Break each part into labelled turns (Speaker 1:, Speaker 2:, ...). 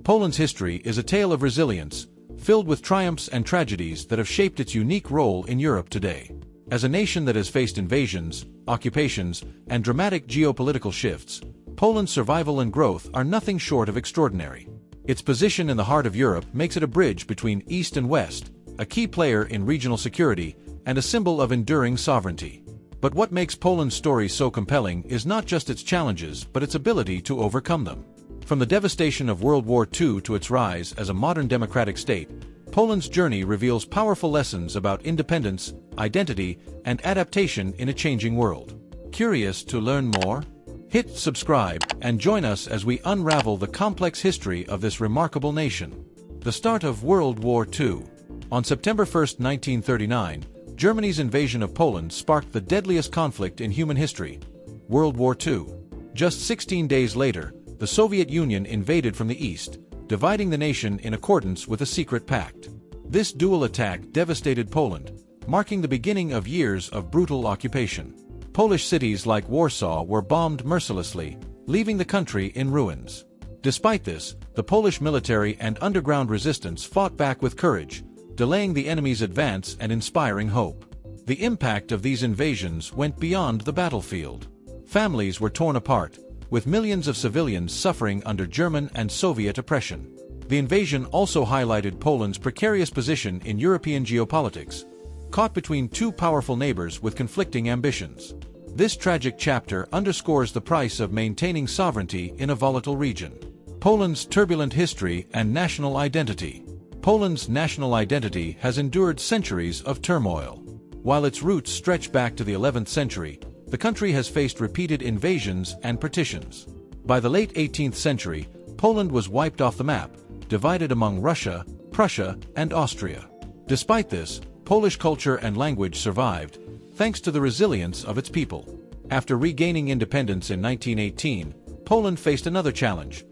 Speaker 1: Poland's history is a tale of resilience, filled with triumphs and tragedies that have shaped its unique role in Europe today. As a nation that has faced invasions, occupations, and dramatic geopolitical shifts, Poland's survival and growth are nothing short of extraordinary. Its position in the heart of Europe makes it a bridge between East and West, a key player in regional security, and a symbol of enduring sovereignty. But what makes Poland's story so compelling is not just its challenges but its ability to overcome them. From the devastation of World War II to its rise as a modern democratic state, Poland's journey reveals powerful lessons about independence, identity, and adaptation in a changing world. Curious to learn more? Hit subscribe and join us as we unravel the complex history of this remarkable nation. The start of World War II. On September 1, 1939, Germany's invasion of Poland sparked the deadliest conflict in human history, World War II. Just 16 days later, the Soviet Union invaded from the east, dividing the nation in accordance with a secret pact. This dual attack devastated Poland, marking the beginning of years of brutal occupation. Polish cities like Warsaw were bombed mercilessly, leaving the country in ruins. Despite this, the Polish military and underground resistance fought back with courage, delaying the enemy's advance and inspiring hope. The impact of these invasions went beyond the battlefield. Families were torn apart, with millions of civilians suffering under German and Soviet oppression. The invasion also highlighted Poland's precarious position in European geopolitics, caught between two powerful neighbors with conflicting ambitions. This tragic chapter underscores the price of maintaining sovereignty in a volatile region. Poland's turbulent history and national identity. Poland's national identity has endured centuries of turmoil. While its roots stretch back to the 11th century, the country has faced repeated invasions and partitions. By the late 18th century, Poland was wiped off the map, divided among Russia, Prussia, and Austria. Despite this, Polish culture and language survived, thanks to the resilience of its people. After regaining independence in 1918, Poland faced another challenge: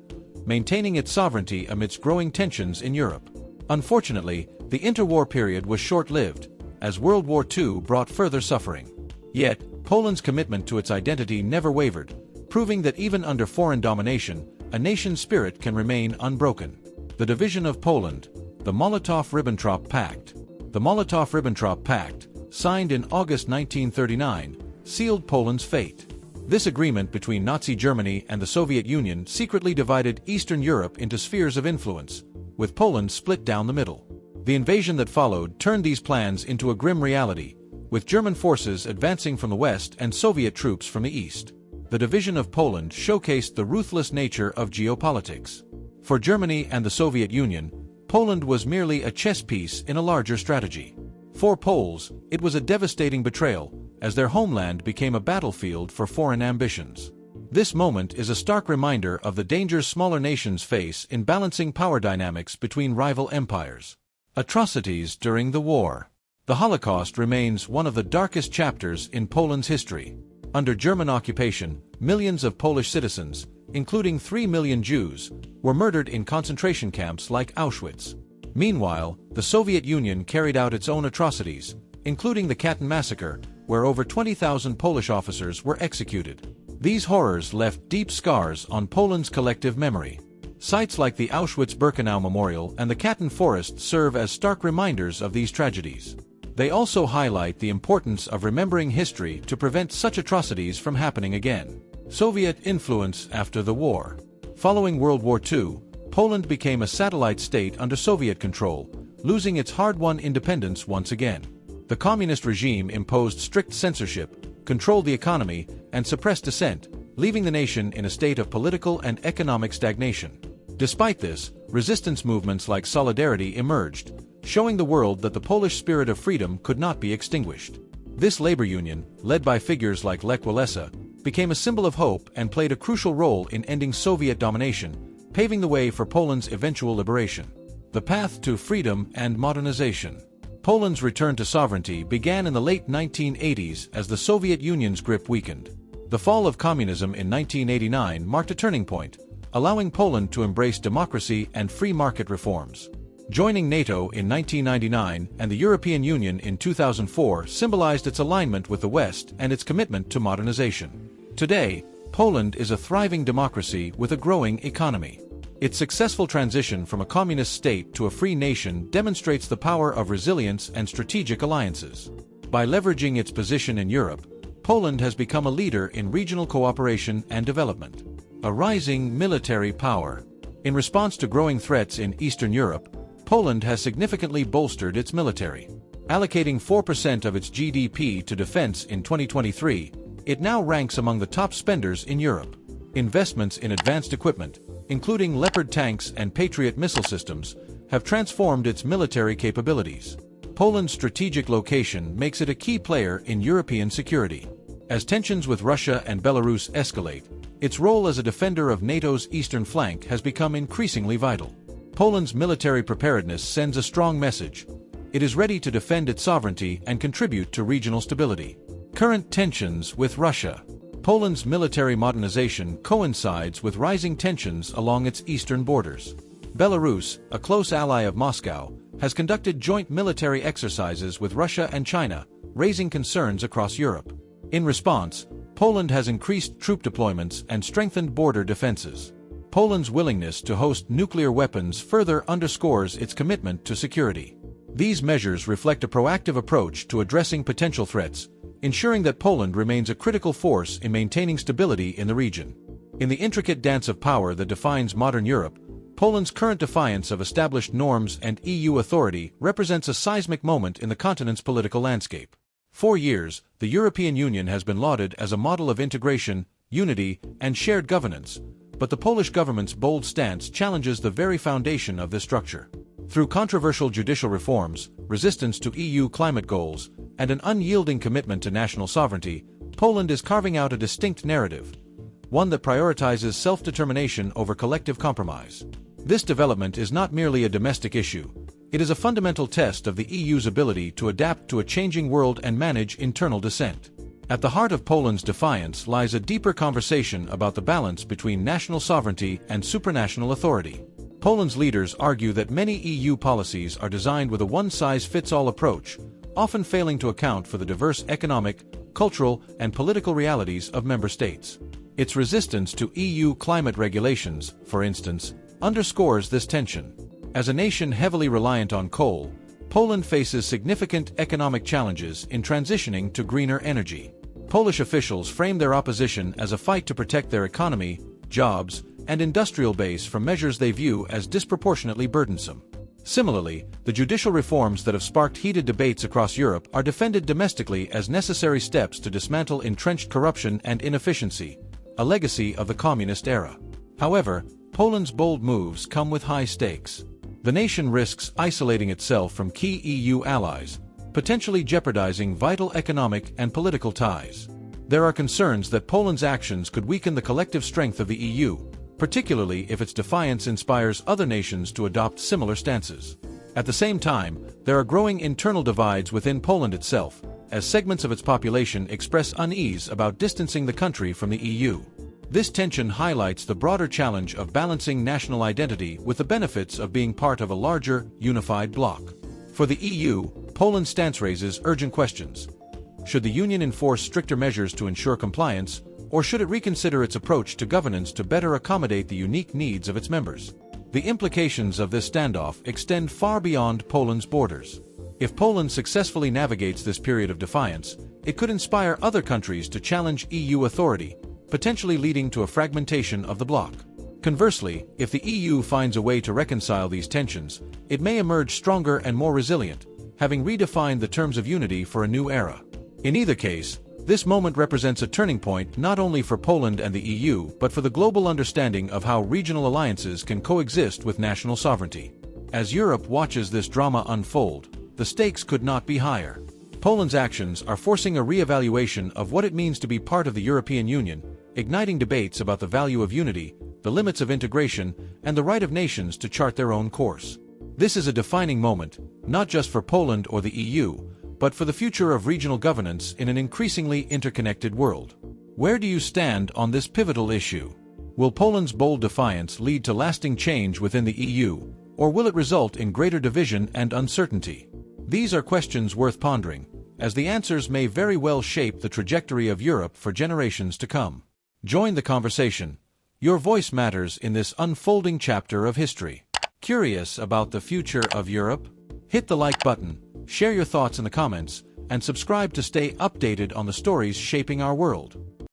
Speaker 1: maintaining its sovereignty amidst growing tensions in Europe. Unfortunately, the interwar period was short-lived, as World War II brought further suffering. Yet, Poland's commitment to its identity never wavered, proving that even under foreign domination, a nation's spirit can remain unbroken. The division of Poland, the Molotov-Ribbentrop Pact. The Molotov-Ribbentrop Pact, signed in August 1939, sealed Poland's fate. This agreement between Nazi Germany and the Soviet Union secretly divided Eastern Europe into spheres of influence, with Poland split down the middle. The invasion that followed turned these plans into a grim reality, with German forces advancing from the west and Soviet troops from the east. The division of Poland showcased the ruthless nature of geopolitics. For Germany and the Soviet Union, Poland was merely a chess piece in a larger strategy. For Poles, it was a devastating betrayal, as their homeland became a battlefield for foreign ambitions. This moment is a stark reminder of the dangers smaller nations face in balancing power dynamics between rival empires. Atrocities during the war. The Holocaust remains one of the darkest chapters in Poland's history. Under German occupation, millions of Polish citizens, including 3 million Jews, were murdered in concentration camps like Auschwitz. Meanwhile, the Soviet Union carried out its own atrocities, including the Katyn massacre, where over 20,000 Polish officers were executed. These horrors left deep scars on Poland's collective memory. Sites like the Auschwitz-Birkenau Memorial and the Katyn Forest serve as stark reminders of these tragedies. They also highlight the importance of remembering history to prevent such atrocities from happening again. Soviet influence after the war. Following World War II, Poland became a satellite state under Soviet control, losing its hard-won independence once again. The communist regime imposed strict censorship, controlled the economy, and suppressed dissent, leaving the nation in a state of political and economic stagnation. Despite this, resistance movements like Solidarity emerged, showing the world that the Polish spirit of freedom could not be extinguished. This labor union, led by figures like Lech Walesa, became a symbol of hope and played a crucial role in ending Soviet domination, paving the way for Poland's eventual liberation. The path to freedom and modernization. Poland's return to sovereignty began in the late 1980s as the Soviet Union's grip weakened. The fall of communism in 1989 marked a turning point, allowing Poland to embrace democracy and free market reforms. Joining NATO in 1999 and the European Union in 2004 symbolized its alignment with the West and its commitment to modernization. Today, Poland is a thriving democracy with a growing economy. Its successful transition from a communist state to a free nation demonstrates the power of resilience and strategic alliances. By leveraging its position in Europe, Poland has become a leader in regional cooperation and development. A rising military power. In response to growing threats in Eastern Europe, Poland has significantly bolstered its military. Allocating 4% of its GDP to defense in 2023, it now ranks among the top spenders in Europe. Investments in advanced equipment, including Leopard tanks and Patriot missile systems, have transformed its military capabilities. Poland's strategic location makes it a key player in European security. As tensions with Russia and Belarus escalate, its role as a defender of NATO's eastern flank has become increasingly vital. Poland's military preparedness sends a strong message. It is ready to defend its sovereignty and contribute to regional stability. Current tensions with Russia. Poland's military modernization coincides with rising tensions along its eastern borders. Belarus, a close ally of Moscow, has conducted joint military exercises with Russia and China, raising concerns across Europe. In response, Poland has increased troop deployments and strengthened border defenses. Poland's willingness to host nuclear weapons further underscores its commitment to security. These measures reflect a proactive approach to addressing potential threats, ensuring that Poland remains a critical force in maintaining stability in the region. In the intricate dance of power that defines modern Europe, Poland's current defiance of established norms and EU authority represents a seismic moment in the continent's political landscape. For years, the European Union has been lauded as a model of integration, unity, and shared governance, but the Polish government's bold stance challenges the very foundation of this structure. Through controversial judicial reforms, resistance to EU climate goals, and an unyielding commitment to national sovereignty, Poland is carving out a distinct narrative, one that prioritizes self-determination over collective compromise. This development is not merely a domestic issue. It is a fundamental test of the EU's ability to adapt to a changing world and manage internal dissent. At the heart of Poland's defiance lies a deeper conversation about the balance between national sovereignty and supranational authority. Poland's leaders argue that many EU policies are designed with a one-size-fits-all approach, often failing to account for the diverse economic, cultural, and political realities of member states. Its resistance to EU climate regulations, for instance, underscores this tension. As a nation heavily reliant on coal, Poland faces significant economic challenges in transitioning to greener energy. Polish officials frame their opposition as a fight to protect their economy, jobs, and industrial base from measures they view as disproportionately burdensome. Similarly, the judicial reforms that have sparked heated debates across Europe are defended domestically as necessary steps to dismantle entrenched corruption and inefficiency, a legacy of the communist era. However, Poland's bold moves come with high stakes. The nation risks isolating itself from key EU allies, potentially jeopardizing vital economic and political ties. There are concerns that Poland's actions could weaken the collective strength of the EU, particularly if its defiance inspires other nations to adopt similar stances. At the same time, there are growing internal divides within Poland itself, as segments of its population express unease about distancing the country from the EU. This tension highlights the broader challenge of balancing national identity with the benefits of being part of a larger, unified bloc. For the EU, Poland's stance raises urgent questions. Should the Union enforce stricter measures to ensure compliance, or should it reconsider its approach to governance to better accommodate the unique needs of its members? The implications of this standoff extend far beyond Poland's borders. If Poland successfully navigates this period of defiance, it could inspire other countries to challenge EU authority, potentially leading to a fragmentation of the bloc. Conversely, if the EU finds a way to reconcile these tensions, it may emerge stronger and more resilient, having redefined the terms of unity for a new era. In either case, this moment represents a turning point not only for Poland and the EU but for the global understanding of how regional alliances can coexist with national sovereignty. As Europe watches this drama unfold, the stakes could not be higher. Poland's actions are forcing a re-evaluation of what it means to be part of the European Union, igniting debates about the value of unity, the limits of integration, and the right of nations to chart their own course. This is a defining moment, not just for Poland or the EU, but for the future of regional governance in an increasingly interconnected world. Where do you stand on this pivotal issue? Will Poland's bold defiance lead to lasting change within the EU, or will it result in greater division and uncertainty? These are questions worth pondering, as the answers may very well shape the trajectory of Europe for generations to come. Join the conversation. Your voice matters in this unfolding chapter of history. Curious about the future of Europe? Hit the like button, share your thoughts in the comments, and subscribe to stay updated on the stories shaping our world.